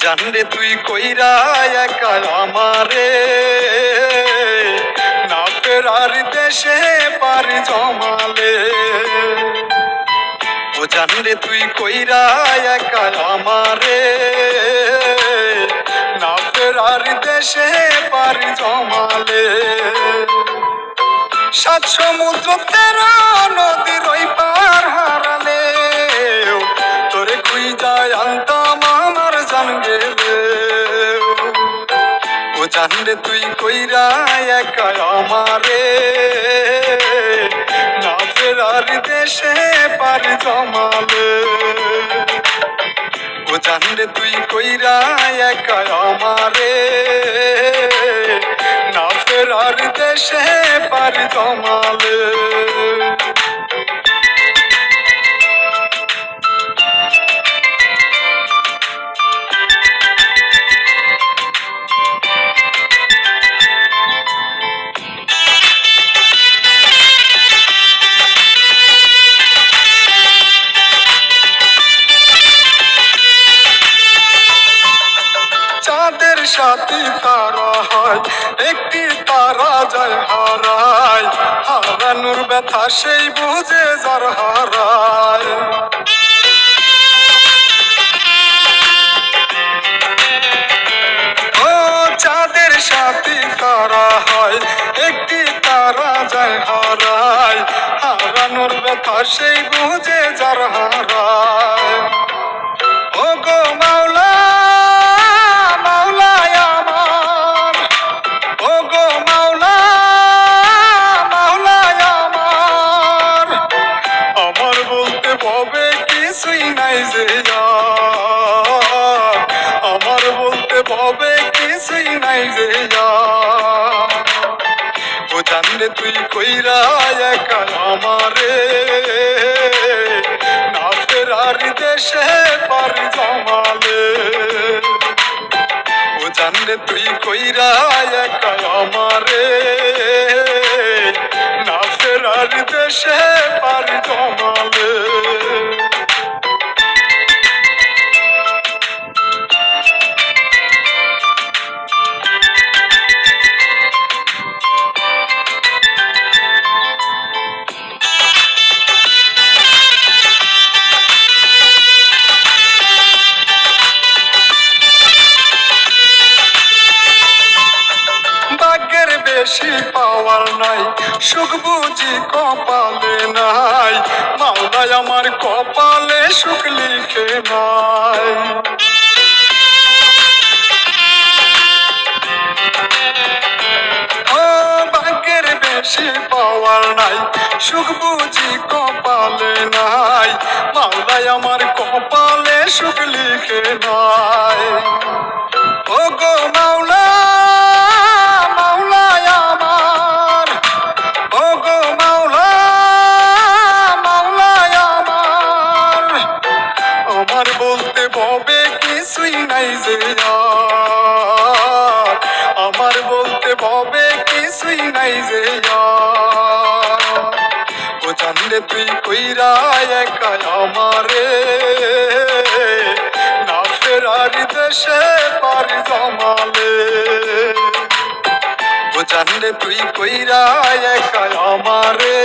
জানরে তুই কইরা একা আমারে, না ফেরার দেশে পারি জমালে। ও জানরে তুই কইরা একা আমারে, না ফেরার দেশে পারি জমালে। সাত সমুদ্র 13 নদীর ওই পার হারালে, তোরে খুঁজায় আনতাম আমার জান গেলে। ও জানরে তুই কইরা একা আমারে, না ফেরার দেশে পারি জমালে। ও জানরে তুই কইরা একা আমারে, না ফেরার দেশে পারি জমালে। চাঁদের সাথী তারা হয়, একটি তারা যায় হারায়, হারানোর ব্যথা সেই বুঝে যার হারায়। ও চাঁদের সাথী তারা হয়, একটি তারা যায় হারায়, হারানোর ব্যথা সেই বুঝে যার হারায়। ও গো মাওলা, কিছুই নাই যে আমার বলতে ভবে কিছুই নাই যে। ও জানরে তুই কইরা একা আমারে, না ফেরার দেশে পারি জমালে। ও জানরে তুই কইরা একা আমারে, না ফেরার দেশে পারি জমালে। বেশি পাওয়ার নাই, সুখ বুঝি কপালে নাই, মাওলায় আমার কপালে সুখ লিখে নাই। ও ভাগ্যের বেশি পাওয়ার নাই, সুখ বুঝি কপালে নাই, মাওলায় আমার কপালে সুখ লিখে নাই। ও গো মাওলা, কিছুই নাই যে আমার বলতে ভবে কিছুই নাই যে। ও জানরে তুই কইরা একা আমারে, না ফেরার দেশে পারি জমালে। ও জানরে তুই কইরা একা আমারে,